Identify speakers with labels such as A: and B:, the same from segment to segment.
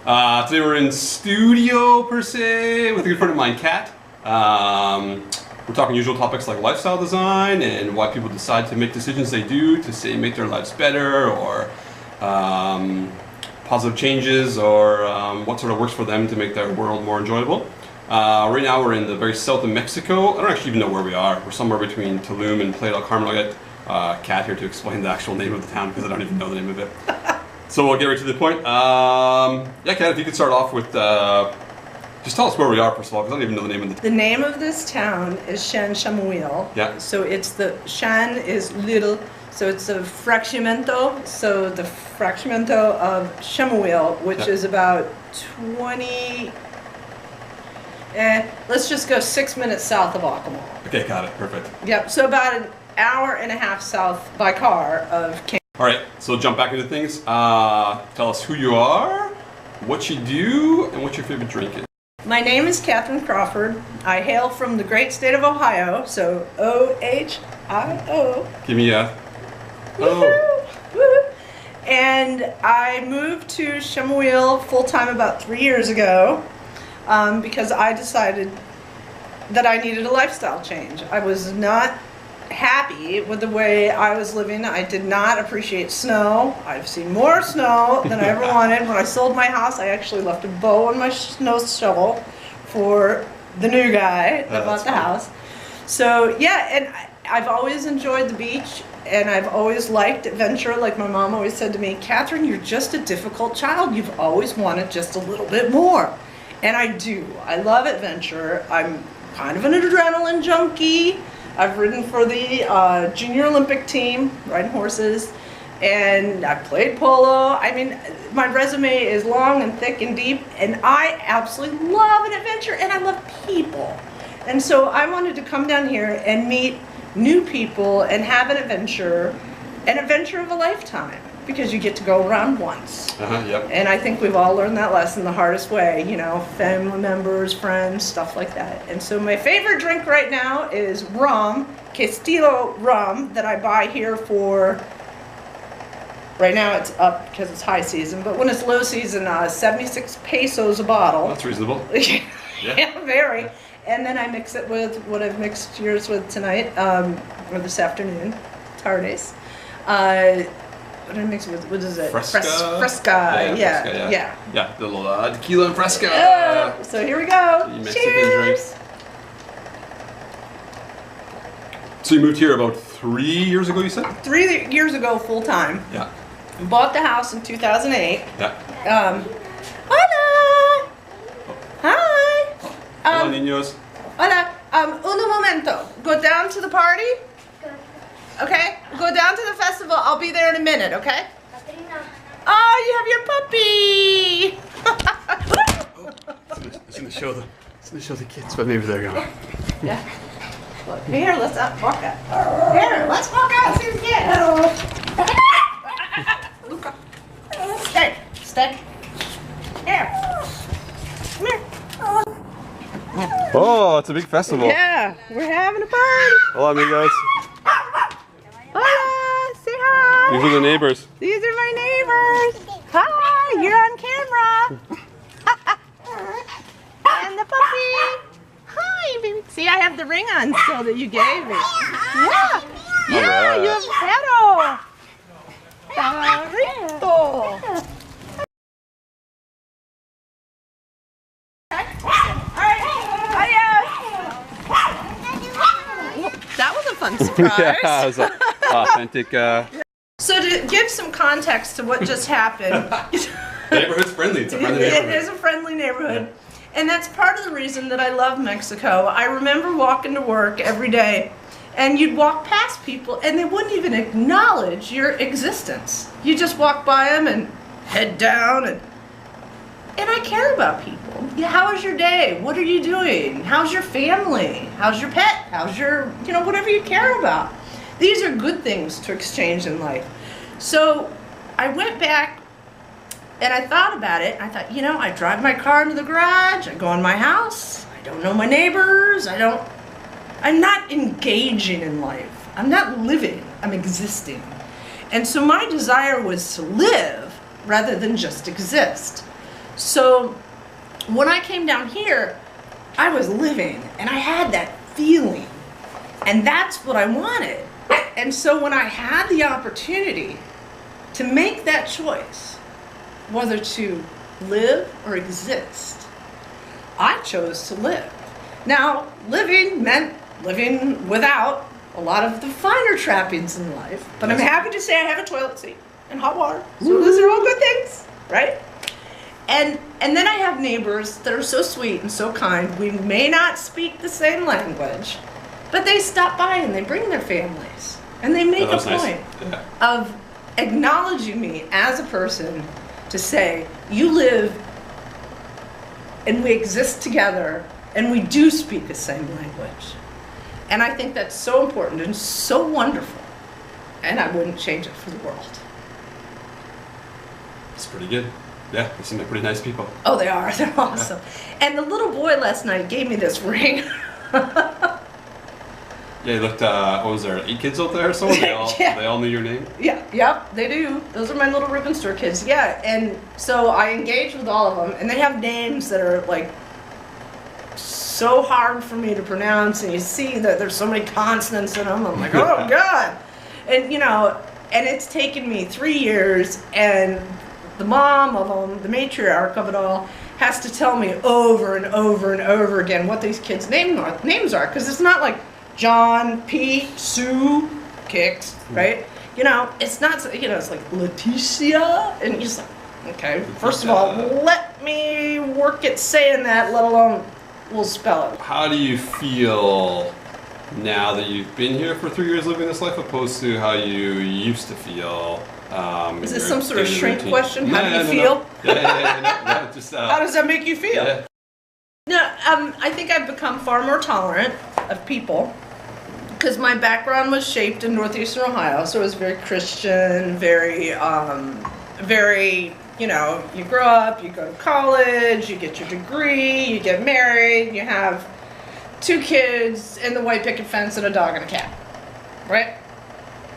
A: Today we're in studio per se with a good friend of mine, Kat. We're talking usual topics like lifestyle design and why people decide to make decisions they do to say make their lives better, or positive changes, or what sort of works for them to make their world more enjoyable. Right now we're in the very south of Mexico. I don't actually even know where we are. We're somewhere between Tulum and Playa del Carmen. I'll get Kat here to explain the actual name of the town because I don't even know the name of it. So we'll get right to the point. Yeah, Kat, if you could start off with, just tell us where we are first of all, because I don't even know the name of the town.
B: The name of this town is 𝗔𝗯𝙀.
A: Yeah.
B: So it's the 𝗔 is little, so it's a fraccionamento. So the fraccionamento of 𝗔𝗯𝙀, which is about 20. Let's just go 6 minutes south of Ojinaga.
A: Okay, got it. Perfect.
B: Yep. So about an hour and a half south by car of Cancun.
A: All right, so jump back into things. Tell us who you are, what you do, and what your favorite drink is.
B: My name is Catherine Crawford. I hail from the great state of Ohio, so O-H-I-O.
A: Give me a O.
B: Woo-hoo. And I moved to 𝗔𝗯𝙀 full-time about 3 years ago because I decided that I needed a lifestyle change. I was not happy with the way I was living. I did not appreciate snow. I've seen more snow than I ever wanted. When I sold my house, I actually left a bow on my snow shovel for the new guy that bought the house. So yeah, and I've always enjoyed the beach, and I've always liked adventure. Like my mom always said to me, Catherine, you're just a difficult child. You've always wanted just a little bit more. And I do. I love adventure. I'm kind of an adrenaline junkie. I've ridden for the junior Olympic team, riding horses, and I played polo. I mean, my resume is long and thick and deep, and I absolutely love an adventure, and I love people. And so I wanted to come down here and meet new people and have an adventure of a lifetime, because you get to go around once.
A: Yep.
B: And I think we've all learned that lesson the hardest way, you know, family members, friends, stuff like that. And so my favorite drink right now is rum, Castillo rum, that I buy here for, right now it's up because it's high season, but when it's low season, 76 pesos a bottle.
A: That's reasonable.
B: Yeah, very. And then I mix it with what I've mixed yours with tonight, or this afternoon, tardes. What did I mix it with? What is it?
A: Fresca.
B: Fresca. Yeah.
A: Yeah, the little tequila and Fresca.
B: So here we go.
A: Mexican
B: Cheers.
A: drink. So you moved here about 3 years ago, you said?
B: 3 years ago, full time.
A: Yeah.
B: Bought the house in 2008.
A: Yeah.
B: Hola. Hi.
A: Hola, niños.
B: Hola. Un momento. Go down to the party. Okay, go down to the festival. I'll be there in a minute, okay? Oh, you have your puppy!
A: It's gonna show the kids, but maybe they're gone.
B: Yeah. Look, here, let's walk out. Here, let's walk out and see the kid. Luca. Stay. Here. Come here.
A: Oh, it's a big festival.
B: Yeah, we're having a party.
A: Hola, amigos.
B: Hola, say hi.
A: These are the neighbors.
B: These are my neighbors. Hi, you're on camera. And the puppy. Hi, baby. See, I have the ring on still that you gave me. Yeah. Yeah,
A: right.
B: you have perro. Perrito. That was a fun surprise.
A: Yeah, it was an authentic.
B: So to give some context to what just happened.
A: The neighborhood's friendly. It's a friendly neighborhood.
B: It is a friendly neighborhood. Yeah. And that's part of the reason that I love Mexico. I remember walking to work every day, and you'd walk past people, and they wouldn't even acknowledge your existence. You just walk by them and head down, and I care about people. Yeah, how was your day? What are you doing? How's your family? How's your pet? How's your, you know, whatever you care about. These are good things to exchange in life. So I went back and I thought about it. I thought, you know, I drive my car into the garage, I go in my house, I don't know my neighbors, I'm not engaging in life. I'm not living, I'm existing. And so my desire was to live rather than just exist. So when I came down here, I was living and I had that feeling, and that's what I wanted. And so when I had the opportunity to make that choice, whether to live or exist, I chose to live. Now, living meant living without a lot of the finer trappings in life, but I'm happy to say I have a toilet seat and hot water. So those are all good things, right? And then I have neighbors that are so sweet and so kind. We may not speak the same language, but they stop by and they bring their families. And they make a point of acknowledging me as a person to say, you live and we exist together and we do speak the same language. And I think that's so important and so wonderful. And I wouldn't change it for the world.
A: It's pretty good. Yeah, they seem like pretty nice people.
B: Oh, they are. They're awesome. Yeah. And the little boy last night gave me this ring.
A: Yeah, he looked, what was there, 8 kids out there or so? They all knew your name?
B: Yeah, yep, they do. Those are my little ribbon store kids. Yeah, and so I engage with all of them, and they have names that are like so hard for me to pronounce, and you see that there's so many consonants in them. I'm like, oh God. And you know, and it's taken me 3 years, and the mom of them, the matriarch of it all, has to tell me over and over and over again what these kids' names are, because it's not like John, Pete, Sue, Kix, right? You know, it's not, you know, it's like Leticia, and you're just like, okay, first of all, let me work at saying that, let alone we'll spell it.
A: How do you feel now that you've been here for 3 years living this life, opposed to how you used to feel?
B: Is this some sort of shrink question? How do you feel?
A: No, just,
B: how does that make you feel?
A: Yeah.
B: No, I think I've become far more tolerant of people, because my background was shaped in northeastern Ohio, so it was very Christian, very, you know, you grow up, you go to college, you get your degree, you get married, you have 2 kids and the white picket fence and a dog and a cat, right?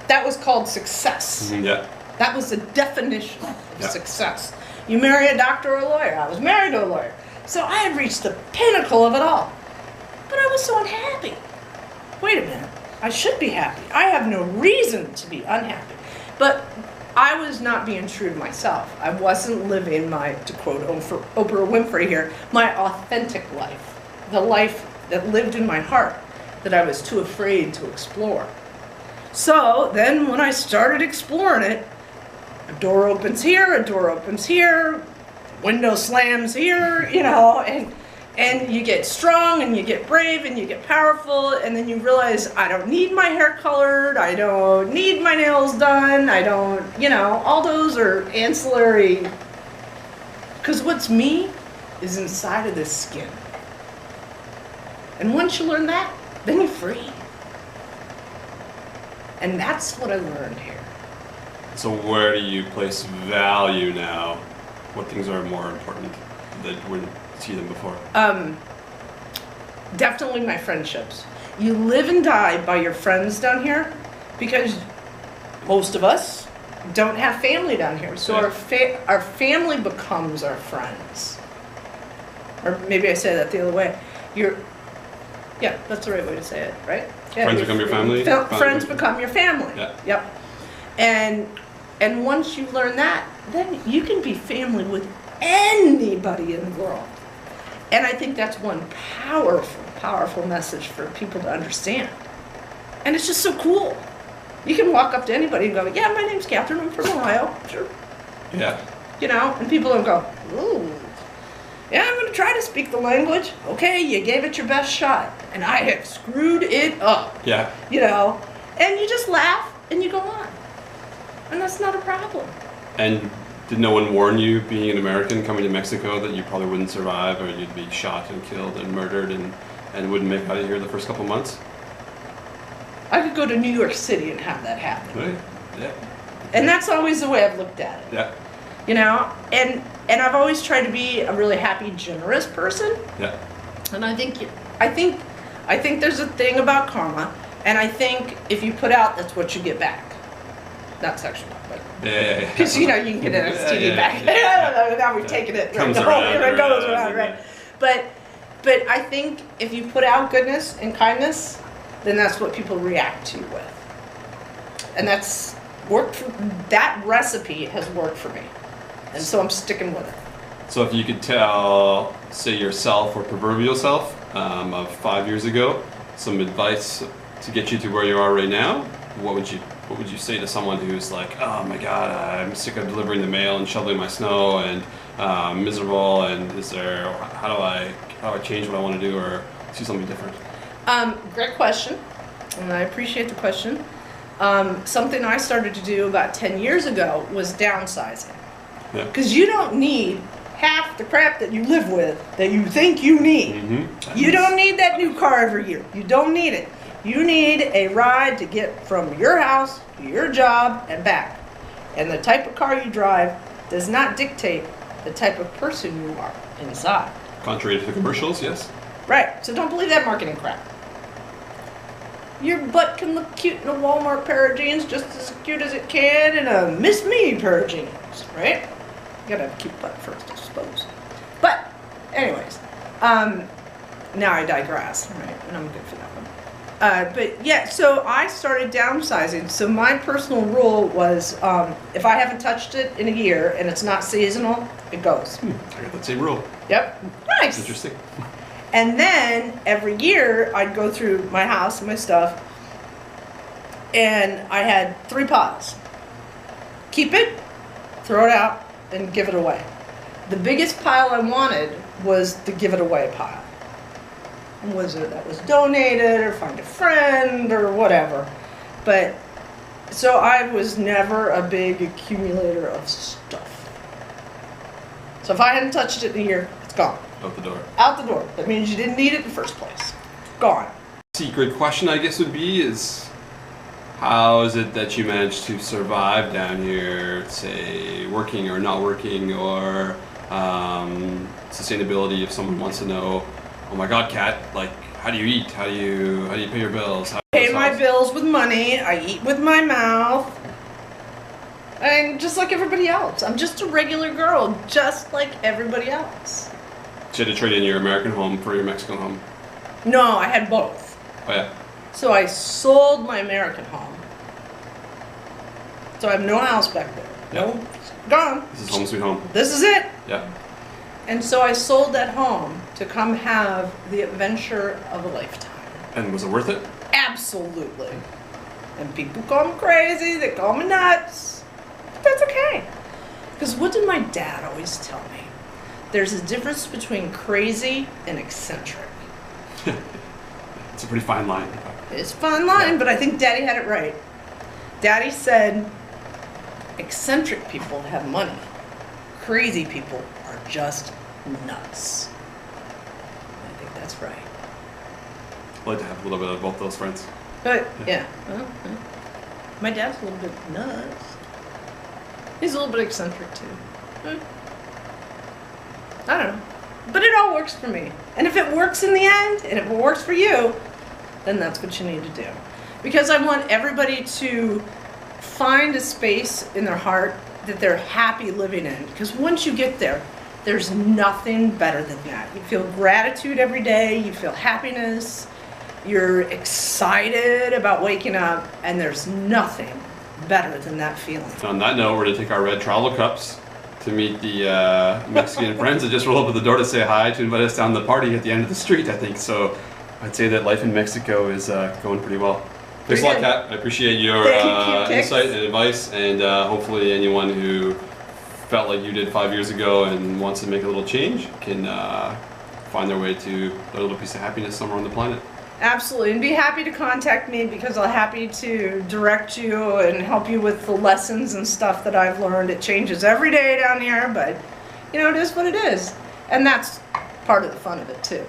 B: That was called success.
A: Yeah.
B: That was the definition of success. You marry a doctor or a lawyer. I was married to a lawyer. So I had reached the pinnacle of it all. But I was so unhappy. Wait a minute. I should be happy. I have no reason to be unhappy. But I was not being true to myself. I wasn't living my, to quote Oprah Winfrey here, my authentic life. The life that lived in my heart that I was too afraid to explore. So then when I started exploring it, a door opens here, a door opens here, window slams here, you know, and you get strong and you get brave and you get powerful, and then you realize I don't need my hair colored, I don't need my nails done, I don't, you know, all those are ancillary, because what's me is inside of this skin. And once you learn that, then you're free. And that's what I learned here.
A: So where do you place value now? What things are more important that you wouldn't see them before?
B: Definitely my friendships. You live and die by your friends down here, because most of us don't have family down here. So our family becomes our friends. Or maybe I say that the other way. Yeah, that's the right way to say it, right? Yeah,
A: friends become your family?
B: Friends become your family.
A: Yeah.
B: Yep. And once you learn that, then you can be family with anybody in the world. And I think that's one powerful, powerful message for people to understand. And it's just so cool. You can walk up to anybody and go, yeah, my name's Catherine, I'm from Ohio. Sure.
A: Yeah.
B: You know, and people don't go, ooh. Yeah, I'm going to try to speak the language. Okay, you gave it your best shot. And I have screwed it up.
A: Yeah.
B: You know, and you just laugh and you go on. And that's not a problem.
A: And did no one warn you, being an American coming to Mexico, that you probably wouldn't survive, or you'd be shot and killed and murdered and wouldn't make it out of here the first couple months?
B: I could go to New York City and have that happen.
A: Right. Yeah.
B: And that's always the way I've looked at it.
A: Yeah.
B: You know, and I've always tried to be a really happy, generous person.
A: Yeah.
B: And I think there's a thing about karma, and I think if you put out, that's what you get back. Not sexual, but
A: Yeah.
B: Because you can get an STD back. Now we've taken it.
A: Comes
B: It
A: around,
B: goes around, right? But I think if you put out goodness and kindness, then that's what people react to you with. And that's worked for, that recipe has worked for me. And so I'm sticking with it.
A: So if you could tell, say, yourself or proverbial self of 5 years ago, some advice to get you to where you are right now, what would you say to someone who's like, oh my God, I'm sick of delivering the mail and shoveling my snow and miserable, and how do I change what I want to do or do something different?
B: Great question, and I appreciate the question. Something I started to do about 10 years ago was downsizing. Because you don't need half the crap that you live with that you think you need.
A: Mm-hmm.
B: You don't need that new car every year. You don't need it. You need a ride to get from your house to your job and back. And the type of car you drive does not dictate the type of person you are inside.
A: Contrary to the commercials, yes.
B: Right. So don't believe that marketing crap. Your butt can look cute in a Walmart pair of jeans just as cute as it can in a Miss Me pair of jeans, right? You gotta have a cute butt first, I suppose. But, anyways, now I digress, right? And I'm good for that one. But yeah, so I started downsizing. So my personal rule was, if I haven't touched it in a year and it's not seasonal, it goes.
A: I got that same rule.
B: Yep. Nice.
A: That's interesting.
B: And then every year I'd go through my house and my stuff, and I had 3 piles. Keep it, throw it out, and give it away. The biggest pile I wanted was the give it away pile. Was it that was donated or find a friend or whatever. But so I was never a big accumulator of stuff. So if I hadn't touched it in a year, it's gone.
A: Out the door.
B: Out the door. That means you didn't need it in the first place. Gone.
A: Secret question, I guess, would be is, how is it that you managed to survive down here, say, working or not working, or sustainability? If someone wants to know, oh my God, Kat, like, how do you eat? How do you pay your bills?
B: Pay my bills with money. I eat with my mouth. And just like everybody else. I'm just a regular girl, just like everybody else.
A: So you had to trade in your American home for your Mexican home?
B: No, I had both.
A: Oh yeah.
B: So I sold my American home. So I have no house back there.
A: Yep.
B: No, gone.
A: This is home sweet home.
B: This is it.
A: Yeah.
B: And so I sold that home to come have the adventure of a lifetime.
A: And was it worth it?
B: Absolutely. And people call me crazy, they call me nuts. But that's okay. Because what did my dad always tell me? There's a difference between crazy and eccentric.
A: It's a pretty fine line.
B: It's a fine line,
A: Yeah.
B: but I think Daddy had it right. Daddy said, eccentric people have money. Crazy people are just nuts. I think that's right.
A: I'd like to have a little bit of both those friends.
B: But, yeah. Well, my dad's a little bit nuts. He's a little bit eccentric, too. I don't know. But it all works for me. And if it works in the end, and if it works for you, then that's what you need to do. Because I want everybody to find a space in their heart that they're happy living in. Because once you get there, there's nothing better than that. You feel gratitude every day, you feel happiness, you're excited about waking up, and there's nothing better than that feeling.
A: On that note, we're going to take our red travel cups to meet the Mexican friends that just rolled up at the door to say hi, to invite us down to the party at the end of the street, I think. So I'd say that life in Mexico is going pretty well. Thanks a lot, Kat. I appreciate your insight and advice, and hopefully anyone who felt like you did 5 years ago and wants to make a little change can find their way to a little piece of happiness somewhere on the planet.
B: Absolutely, and be happy to contact me because I'm happy to direct you and help you with the lessons and stuff that I've learned. It changes every day down here, but you know, it is what it is. And that's part of the fun of it too.